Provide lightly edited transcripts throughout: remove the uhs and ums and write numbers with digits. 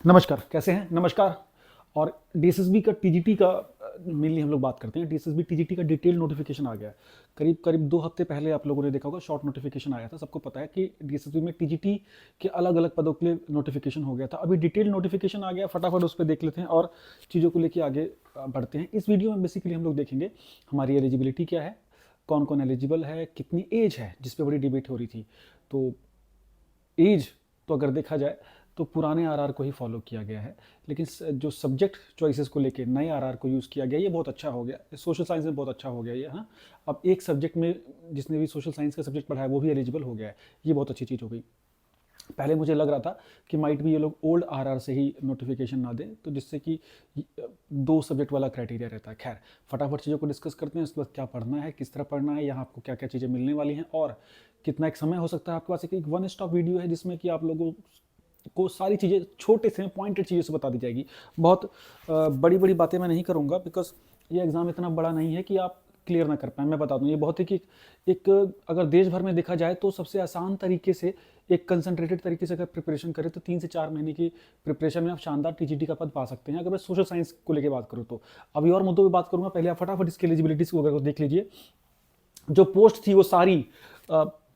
नमस्कार, कैसे हैं? नमस्कार। और डीएसएसबी का टीजीटी का मेनली हम लोग बात करते हैं। डीएसएसबी टीजीटी का डिटेल नोटिफिकेशन आ गया है। करीब करीब 2 हफ्ते पहले आप लोगों ने देखा होगा, शॉर्ट नोटिफिकेशन आया था। सबको पता है कि डीएसएसबी में टीजीटी के अलग अलग पदों के लिए नोटिफिकेशन हो गया था। अभी डिटेल नोटिफिकेशन आ गया, फटाफट उस पर देख लेते हैं और चीज़ों को लेकर आगे बढ़ते हैं। इस वीडियो में बेसिकली हम लोग देखेंगे हमारी एलिजिबिलिटी क्या है, कौन कौन एलिजिबल है, कितनी एज है, जिस पे बड़ी डिबेट हो रही थी। तो एज तो अगर देखा जाए तो पुराने आरआर को ही फॉलो किया गया है, लेकिन जो सब्जेक्ट चॉइसेस को लेके नए आरआर को यूज़ किया गया, ये बहुत अच्छा हो गया। सोशल साइंस में बहुत अच्छा हो गया ये, हाँ। अब एक सब्जेक्ट में जिसने भी सोशल साइंस का सब्जेक्ट पढ़ा है वो भी एलिजिबल हो गया है, ये बहुत अच्छी चीज़ हो गई। पहले मुझे लग रहा था कि माइट भी ये लोग ओल्ड आरआर से ही नोटिफिकेशन ना दें, तो जिससे कि 2 सब्जेक्ट वाला क्राइटेरिया रहता है। खैर, फटाफट चीज़ों को डिस्कस करते हैं। उसके बाद क्या पढ़ना है, किस तरह पढ़ना है, यहाँ आपको क्या क्या चीज़ें मिलने वाली हैं और कितना एक समय हो सकता है आपके पास। एक वन स्टॉप वीडियो है जिसमें कि आप लोगों को सारी चीज़ें छोटे से पॉइंटेड चीज़ों से बता दी जाएगी। बहुत बड़ी बड़ी बातें मैं नहीं करूँगा, बिकॉज ये एग्ज़ाम इतना बड़ा नहीं है कि आप क्लियर ना कर पाएँ। मैं बता दूँ, ये बहुत ही कि एक अगर देश भर में देखा जाए तो सबसे आसान तरीके से, एक कंसंट्रेटेड तरीके से अगर प्रिपरेशन करें तो 3 से 4 महीने की प्रिपरेशन में आप शानदार टीजीटी का पद पा सकते हैं। अगर मैं सोशल साइंस को लेकर बात करूँ तो अभी और मुद्दों पे बात करूँगा, पहले आप फटाफट इसकी एलिजिबिलिटीज को अगर देख लीजिए। जो पोस्ट थी वो सारी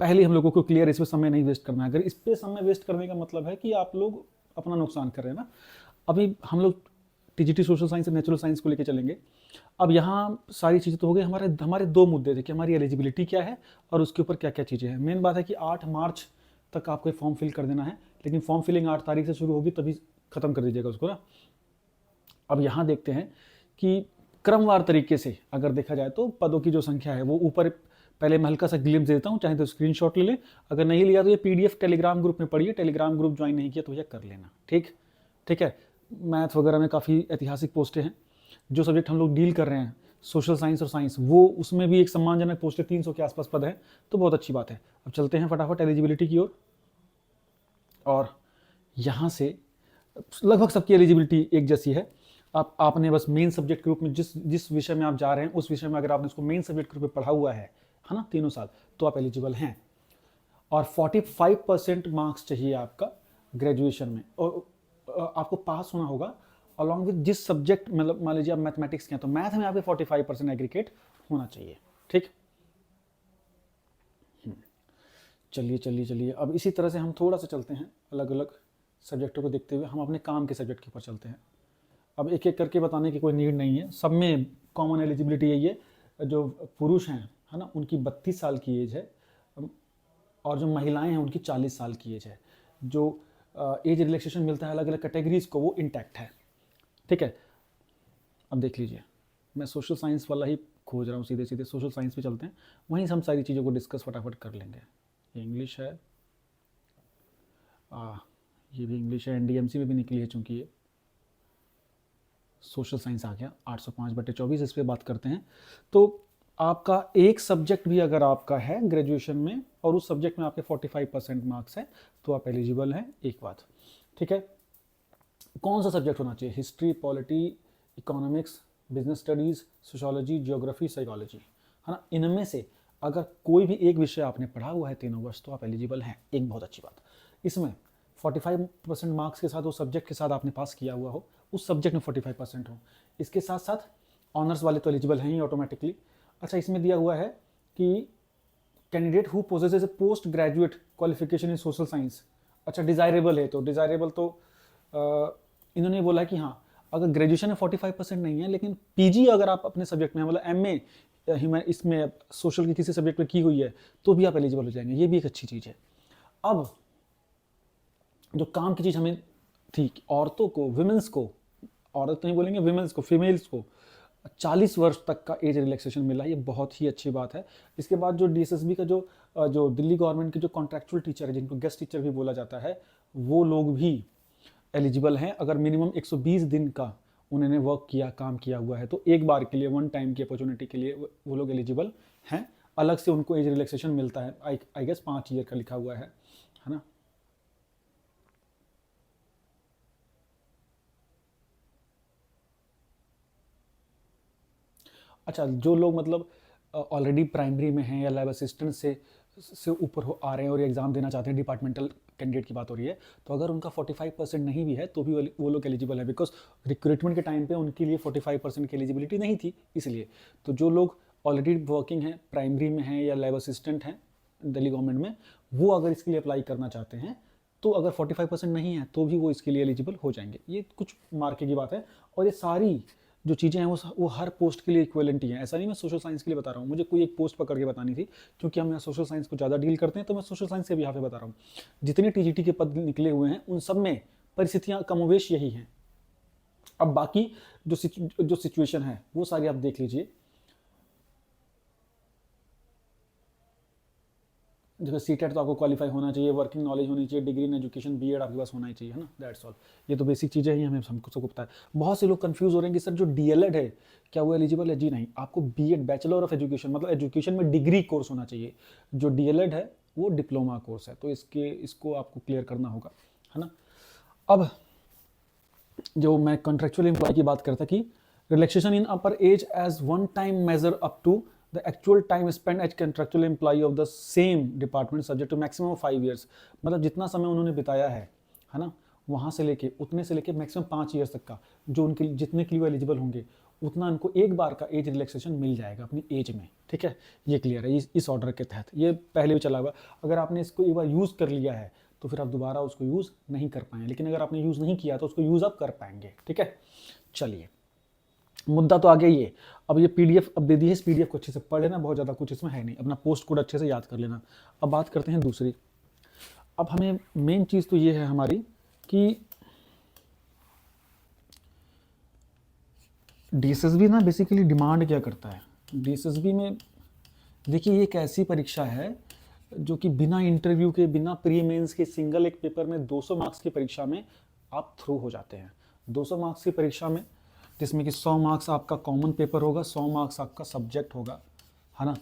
पहले हम लोगों को क्लियर, इसमें समय नहीं वेस्ट करना है। अगर इस पर समय वेस्ट करने का मतलब है कि आप लोग अपना नुकसान कर रहे हैं ना। अभी हम लोग टीजीटी सोशल साइंस और नेचुरल साइंस को लेकर चलेंगे। अब यहाँ सारी चीज़ें तो हो गई। हमारे हमारे 2 मुद्दे थे कि हमारी एलिजिबिलिटी क्या है और उसके ऊपर क्या क्या चीज़ें हैं। मेन बात है कि 8 मार्च तक आपको फॉर्म फिल कर देना है, लेकिन फॉर्म फिलिंग 8 तारीख से शुरू होगी, तभी ख़त्म कर दीजिएगा उसको ना। अब यहाँ देखते हैं कि क्रमवार तरीके से अगर देखा जाए तो पदों की जो संख्या है वो ऊपर, पहले मैं हल्का सा ग्लिम्स देता हूँ, चाहे तो स्क्रीनशॉट ले लें। अगर नहीं लिया तो ये पीडीएफ टेलीग्राम ग्रुप में पढ़िए। टेलीग्राम ग्रुप ज्वाइन नहीं किया तो भैया कर लेना, ठीक ठीक है। मैथ वगैरह में काफ़ी ऐतिहासिक पोस्टें हैं। जो सब्जेक्ट हम लोग डील कर रहे हैं, सोशल साइंस और साइंस, वो उसमें भी एक सम्मानजनक पोस्टें 300 के आसपास पद है, तो बहुत अच्छी बात है। अब चलते हैं फटाफट एलिजिबिलिटी की ओर। और यहाँ से लगभग सबकी एलिजिबिलिटी एक जैसी है। आपने बस मेन सब्जेक्ट के रूप में जिस जिस विषय में आप जा रहे हैं उस विषय में अगर आपने उसको मेन सब्जेक्ट के रूप में पढ़ा हुआ है ना, 3 साल, तो आप एलिजिबल हैं। और 45% मार्क्स चाहिए आपका ग्रेजुएशन में, और आपको पास होना होगा अलॉन्ग विद जिस सब्जेक्ट, मतलब मान लीजिए आप मैथमेटिक्स के हैं तो मैथ में आपके 45% एग्रीगेट होना चाहिए, ठीक। चलिए चलिए चलिए, अब इसी तरह से हम थोड़ा सा चलते हैं, अलग अलग सब्जेक्टों को देखते हुए हम अपने काम के सब्जेक्ट के ऊपर चलते हैं। अब एक एक करके बताने की कोई नीड नहीं है, सब में कॉमन एलिजिबिलिटी यही है। जो पुरुष हैं, है ना, उनकी 32 साल की एज है, और जो महिलाएं हैं उनकी 40 साल की एज है। जो एज रिलैक्सेशन मिलता है अलग अलग कैटेगरीज को, वो इंटैक्ट है, ठीक है। अब देख लीजिए, मैं सोशल साइंस वाला ही खोज रहा हूँ, सीधे सीधे सोशल साइंस पे चलते हैं, वहीं से हम सारी चीज़ों को डिस्कस फटाफट कर लेंगे। ये इंग्लिश है, ये भी इंग्लिश है, एनडीएमसी में भी निकली है चूँकि ये। सोशल साइंस आ गया 805/24, इस पर बात करते हैं। तो आपका एक सब्जेक्ट भी अगर आपका है ग्रेजुएशन में और उस सब्जेक्ट में आपके 45% मार्क्स हैं तो आप एलिजिबल हैं, एक बात, ठीक है। कौन सा सब्जेक्ट होना चाहिए? History, polity, economics, business studies, sociology, geography, psychology, है ना। इनमें से अगर कोई भी एक विषय आपने पढ़ा हुआ है 3 वर्ष तो आप एलिजिबल हैं, एक बहुत अच्छी बात। इसमें 45% मार्क्स के साथ उस सब्जेक्ट के साथ आपने पास किया हुआ हो, उस सब्जेक्ट में 45% हो, इसके साथ साथ ऑनर्स वाले तो एलिजिबल हैं ही ऑटोमेटिकली। अच्छा, इसमें दिया हुआ है कि candidate who possesses A post graduate qualification in social science. अच्छा, डिज़ायरेबल है, तो डिज़ायरेबल तो इन्होंने बोला कि हाँ, अगर ग्रेजुएशन में 45% नहीं है लेकिन पीजी अगर आप अपने सब्जेक्ट में, मतलब एमए इसमें सोशल के किसी सब्जेक्ट में की हुई है तो भी आप एलिजिबल हो जाएंगे, ये भी एक अच्छी चीज़ है। अब जो काम की चीज़ हमें थी, औरतों को, विमेंस को, औरत नहीं बोलेंगे, विमेंस को, फीमेल्स को 40 वर्ष तक का एज रिलैक्सेशन मिला, ये बहुत ही अच्छी बात है। इसके बाद जो डीएसएसबी का जो दिल्ली गवर्नमेंट के जो कॉन्ट्रैक्चुअल टीचर है, जिनको गेस्ट टीचर भी बोला जाता है, वो लोग भी एलिजिबल हैं अगर मिनिमम 120 दिन का उन्होंने वर्क किया, काम किया हुआ है, तो एक बार के लिए, वन टाइम की अपॉर्चुनिटी के लिए वो लोग एलिजिबल हैं। अलग से उनको एज रिलैक्सेशन मिलता है, आई गेस 5 ईयर का लिखा हुआ है ना। अच्छा, जो लोग मतलब ऑलरेडी प्राइमरी में हैं या लैब असिस्टेंट से से ऊपर आ रहे हैं और ये एग्ज़ाम देना चाहते हैं, डिपार्टमेंटल कैंडिडेट की बात हो रही है, तो अगर उनका 45% नहीं भी है तो भी वो लोग एलिजिबल है, बिकॉज रिक्रूटमेंट के टाइम पे उनके लिए 45% की एलिजिबिलिटी नहीं थी इसलिए। तो जो लोग ऑलरेडी वर्किंग हैं, प्राइमरी में हैं या लैब असिस्टेंट हैं दिल्ली गवर्नमेंट में, वो अगर इसके लिए अप्लाई करना चाहते हैं तो अगर 45% नहीं है तो भी वो इसके लिए एलिजिबल हो जाएंगे। ये कुछ मार्के की बात है, और ये सारी जो चीज़ें हैं वो हर पोस्ट के लिए इक्वलेंट ही हैं। ऐसा नहीं मैं सोशल साइंस के लिए बता रहा हूँ, मुझे कोई एक पोस्ट पकड़ के बतानी थी, क्योंकि हम यहाँ सोशल साइंस को ज़्यादा डील करते हैं तो मैं सोशल साइंस के भी यहाँ पे बता रहा हूँ। जितने टीजीटी के पद निकले हुए हैं उन सब में परिस्थितियाँ कमोवेश यही हैं। अब बाकी जो सिचुएशन है वो सारी आप देख लीजिए। जैसे सीटेट तो आपको क्वालिफाई होना चाहिए, वर्किंग नॉलेज होनी चाहिए, डिग्री इन एजुकेशन बीएड आपके पास होना ही चाहिए, है ना, दैट्स ऑल। ये तो बेसिक चीज़ें ही हमें सबको पता है। बहुत से लोग कंफ्यूज हो रहे हैं कि सर जो डीएलएड है क्या वो एलिजिबल है? जी नहीं, आपको बीएड बैचलर ऑफ एजुकेशन मतलब एजुकेशन में डिग्री कोर्स होना चाहिए। जो डीएलएड है वो डिप्लोमा कोर्स है, तो इसको आपको क्लियर करना होगा, है ना। अब जो मैं कॉन्ट्रेक्चुअल एम्प्लॉय की बात करता कि relaxation in upper age as one time measure up to the actual time spent as contractual employee of the same department subject to maximum of 5 years। मतलब जितना समय उन्होंने बिताया है ना, वहाँ से लेके उतने से लेके मैक्सिमम 5 ईयर्स तक का जो उनके जितने के लिए एलिजिबल होंगे उतना उनको एक बार का एज रिलैक्सेशन मिल जाएगा अपनी एज में, ठीक है। ये क्लियर है इस ऑर्डर के तहत, ये पहले भी चला हुआ। अगर आपने इसको एक बार यूज़ कर लिया है तो फिर आप दोबारा उसको यूज़ नहीं कर पाएंगे, लेकिन अगर आपने यूज़ नहीं किया तो उसको यूज़ आप कर पाएंगे, ठीक है। चलिए, मुद्दा तो आ गया ये। अब ये पीडीएफ अब दे दी है, इस पीडीएफ को अच्छे से पढ़ लेना, बहुत ज़्यादा कुछ इसमें है नहीं, अपना पोस्ट कोड अच्छे से याद कर लेना। अब बात करते हैं दूसरी। अब हमें मेन चीज़ तो ये है हमारी कि डीएसएसबी ना बेसिकली डिमांड क्या करता है। डीएसएसबी में देखिए ये एक ऐसी परीक्षा है जो कि बिना इंटरव्यू के, बिना प्री मेंस के, सिंगल एक पेपर में 200 मार्क्स की परीक्षा में आप थ्रू हो जाते हैं। 200 मार्क्स की परीक्षा में जिसमें कि 100 मार्क्स आपका कॉमन पेपर होगा, 100 मार्क्स आपका सब्जेक्ट होगा, है ना।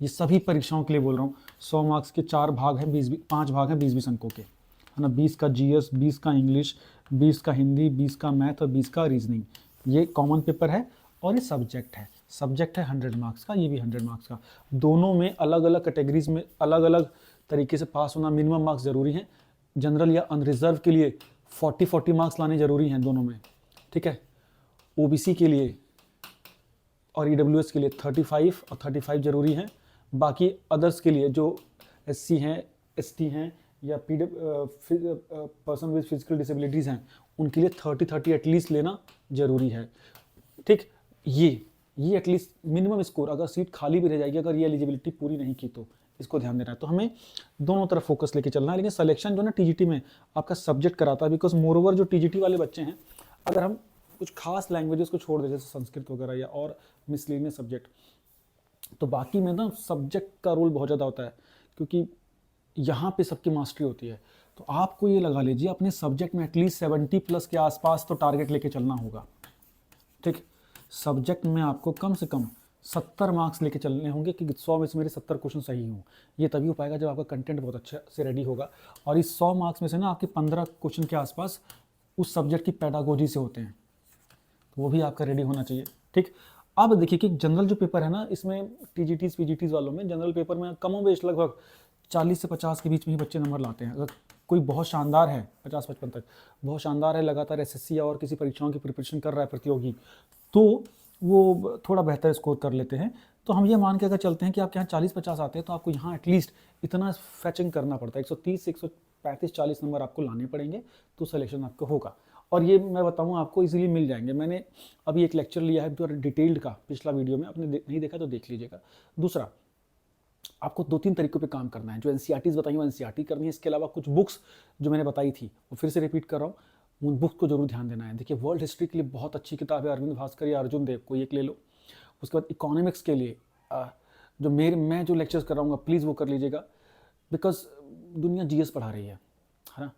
ये सभी परीक्षाओं के लिए बोल रहा हूँ। 100 मार्क्स के 4 भाग हैं, 5 भाग हैं 20-20 अंकों के, है ना। 20 का जीएस, 20 का इंग्लिश, 20 का हिंदी, 20 का मैथ और 20 का रीजनिंग। ये कॉमन पेपर है और ये सब्जेक्ट है। सब्जेक्ट है 100 मार्क्स का, ये भी 100 मार्क्स का। दोनों में अलग अलग कैटेगरीज में अलग अलग तरीके से पास होना, मिनिमम मार्क्स ज़रूरी हैं। जनरल या अनरिजर्व के लिए 40 मार्क्स लाने ज़रूरी हैं दोनों में, ठीक है। ओबीसी के लिए और ईडब्ल्यूएस के लिए 35 और 35 जरूरी हैं। बाकी अदर्स के लिए जो एससी हैं, एसटी हैं या पर्सन विद फिजिकल डिसेबिलिटीज़ हैं, उनके लिए 30 एटलीस्ट लेना जरूरी है, ठीक। ये एटलीस्ट मिनिमम स्कोर, अगर सीट खाली भी रह जाएगी अगर ये एलिजिबिलिटी पूरी नहीं की तो इसको ध्यान देना है। तो हमें दोनों तरफ फोकस लेके चलना है। लेकिन सिलेक्शन जो ना टीजीटी में आपका सब्जेक्ट कराता है, बिकॉज मोरओवर जो टीजीटी वाले बच्चे हैं, अगर हम कुछ खास लैंग्वेजेस को छोड़ दे जैसे संस्कृत वगैरह या और मिसलेनियस सब्जेक्ट, तो बाकी में ना सब्जेक्ट का रोल बहुत ज़्यादा होता है, क्योंकि यहाँ पे सबकी मास्टरी होती है। तो आपको ये लगा लीजिए अपने सब्जेक्ट में एटलीस्ट 70+ के आसपास तो टारगेट लेके चलना होगा, ठीक। सब्जेक्ट में आपको कम से कम 70 मार्क्स लेके चलने होंगे कि 100 में से मेरे 70 क्वेश्चन सही हों। ये तभी हो पाएगा जब आपका कंटेंट बहुत अच्छे से रेडी होगा, और इस 100 मार्क्स में से ना आपके 15 क्वेश्चन के आसपास उस सब्जेक्ट की पेडागोजी से होते हैं, तो वो भी आपका रेडी होना चाहिए, ठीक। अब देखिए कि जनरल जो पेपर है ना, इसमें टीजीटीज पीजीटीज वालों में जनरल पेपर में कमोबेश लगभग 40 से 50 के बीच में ही बच्चे नंबर लाते हैं। अगर कोई बहुत शानदार है 50-55 तक, बहुत शानदार है, लगातार एसएससी या और किसी परीक्षाओं की प्रिपरेशन कर रहा है प्रतियोगी, तो वो थोड़ा बेहतर स्कोर कर लेते हैं। तो हम ये मान के अगर चलते हैं कि आपके यहाँ 40-50 आते हैं तो आपको यहाँ एटलीस्ट इतना फैचिंग करना पड़ता है, 130 से 135-40 नंबर आपको लाने पड़ेंगे तो सिलेक्शन आपका होगा। और ये मैं बताऊँ आपको इजीली मिल जाएंगे। मैंने अभी एक लेक्चर लिया है पूरा डिटेल्ड का, पिछला वीडियो में, आपने नहीं देखा तो देख लीजिएगा। दूसरा, आपको 2-3 तरीकों पे काम करना है। जो एनसीईआरटीज़ बताई वो एनसीईआरटी करनी है, इसके अलावा कुछ बुक्स जो मैंने बताई थी वो फिर से रिपीट कर रहा हूँ, उन बुक्स को जरूर ध्यान देना है। देखिए वर्ल्ड हिस्ट्री के लिए बहुत अच्छी किताब है अरविंद भास्कर या अर्जुन देव, कोई एक ले लो। उसके बाद इकोनॉमिक्स के लिए जो मैं जो लेक्चर्स कराऊंगा प्लीज़ वो कर लीजिएगा, बिकॉज दुनिया जीएस पढ़ा रही है ना।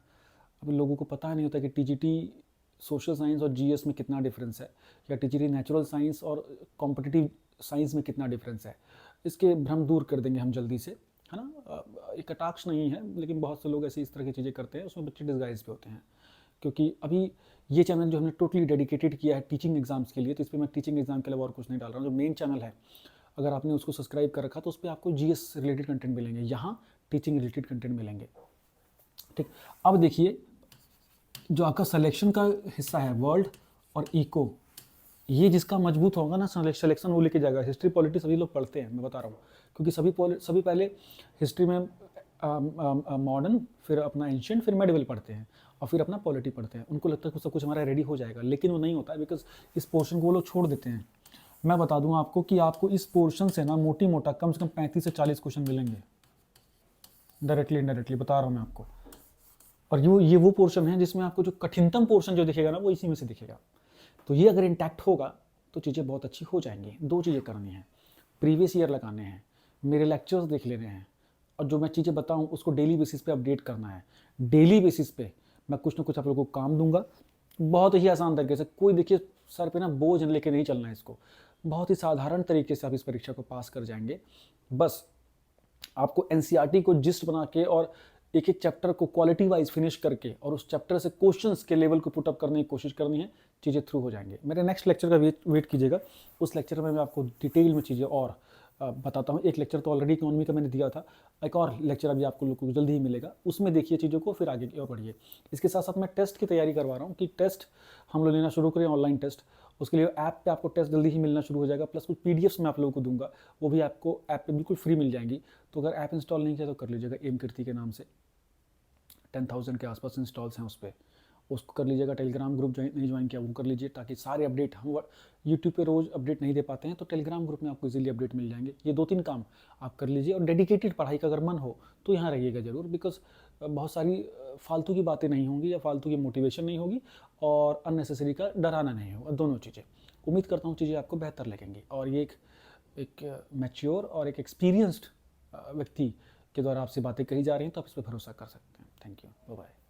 अभी लोगों को पता नहीं होता कि टीजीटी सोशल साइंस और जीएस में कितना डिफरेंस है, या टीजीटी नेचुरल साइंस और कॉम्पिटिटिव साइंस में कितना डिफरेंस है। इसके भ्रम दूर कर देंगे हम जल्दी से, है ना। एक कटाक्ष नहीं है, लेकिन बहुत से लोग ऐसे इस तरह की चीज़ें करते हैं, उसमें बच्चे डिस्गाइज पे होते हैं। क्योंकि अभी ये चैनल जो हमने टोटली डेडिकेटेड किया है टीचिंग एग्जाम्स के लिए, तो इस पर मैं टीचिंग एग्जाम के अलावा और कुछ नहीं डाल रहा हूँ। जो मेन चैनल है अगर आपने उसको सब्सक्राइब कर रखा तो उस पर आपको जीएस रिलेटेड कंटेंट मिलेंगे, यहाँ टीचिंग रिलेटेड कंटेंट मिलेंगे। ठीक, अब देखिए जो आपका सिलेक्शन का हिस्सा है वर्ल्ड और इको, ये जिसका मजबूत होगा ना सिलेक्शन वो लेके जाएगा। हिस्ट्री पॉलिटी सभी लोग पढ़ते हैं, मैं बता रहा हूँ, क्योंकि सभी पहले हिस्ट्री में मॉडर्न, फिर अपना एंशियंट, फिर मेडिवल पढ़ते हैं और फिर अपना पॉलिटी पढ़ते हैं। उनको लगता है कि सब कुछ हमारा रेडी हो जाएगा, लेकिन वो नहीं होता है, बिकॉज इस पोर्शन को वो लोग छोड़ देते हैं। मैं बता दूं आपको कि आपको इस पोर्शन से ना मोटी मोटा कम से कम 35 से 40 क्वेश्चन मिलेंगे, डायरेक्टली इनडायरेक्टली बता रहा हूँ मैं आपको। और ये वो पोर्शन है जिसमें आपको जो कठिनतम पोर्शन जो दिखेगा ना वो इसी में से दिखेगा। तो ये अगर इंटैक्ट होगा तो चीज़ें बहुत अच्छी हो जाएंगी। दो चीज़ें करनी है, प्रीवियस ईयर लगाने हैं, मेरे लेक्चर्स देख लेने हैं, और जो मैं चीज़ें बताऊँ उसको डेली बेसिस पे अपडेट करना है। डेली बेसिस पे मैं कुछ ना कुछ आप लोगों को काम दूंगा, बहुत ही आसान तरीके से। कोई देखिए सर पे ना बोझ लेके नहीं चलना है इसको, बहुत ही साधारण तरीके से आप इस परीक्षा को पास कर जाएंगे। बस आपको एनसीईआरटी को जिस्ट बना के और एक एक चैप्टर को क्वालिटी वाइज फिनिश करके और उस चैप्टर से क्वेश्चंस के लेवल को पुट अप करने की कोशिश करनी है, चीज़ें थ्रू हो जाएंगे। मेरे नेक्स्ट लेक्चर का वेट कीजिएगा, उस लेक्चर में मैं आपको डिटेल में चीज़ें और बताता हूँ। एक लेक्चर तो ऑलरेडी इकोनॉमी का मैंने दिया था, एक और लेक्चर अभी आपको लोगों को जल्दी ही मिलेगा, उसमें देखिए चीज़ों को, फिर आगे की और बढ़िए। इसके साथ साथ मैं टेस्ट की तैयारी करवा रहा हूँ कि टेस्ट हम लोग लेना शुरू करें, ऑनलाइन टेस्ट। उसके लिए ऐप पे आपको टेस्ट जल्दी ही मिलना शुरू हो जाएगा, प्लस कुछ पीडीएफ्स मैं आप लोगों को दूंगा, वो भी आपको ऐप पे बिल्कुल फ्री मिल जाएंगी। तो अगर ऐप इंस्टॉल नहीं किया तो कर लीजिएगा, एम कीर्ति के नाम से 10,000 के आसपास इंस्टॉल्स हैं उस पर, उसको कर लीजिएगा। टेलीग्राम ग्रुप नहीं ज्वाइन किया वो कर लीजिए, ताकि सारे अपडेट, हम यूट्यूब पे रोज़ अपडेट नहीं दे पाते हैं तो टेलीग्राम ग्रुप में आपको इजीली अपडेट मिल जाएंगे। ये 2-3 काम आप कर लीजिए, और डेडिकेटेड पढ़ाई का अगर मन हो तो यहाँ रहिएगा ज़रूर, बिकॉज बहुत सारी फालतू की बातें नहीं होंगी या फालतू की मोटिवेशन नहीं होगी, और अननेसेसरी का डराना नहीं होगा, दोनों चीज़ें। उम्मीद करता हूँ चीज़ें आपको बेहतर लगेंगी, और ये एक मैच्योर और एक एक्सपीरियंस्ड व्यक्ति के द्वारा आपसे बातें कही जा रही हैं, तो आप इस पर भरोसा कर सकते हैं। Thank you, bye bye.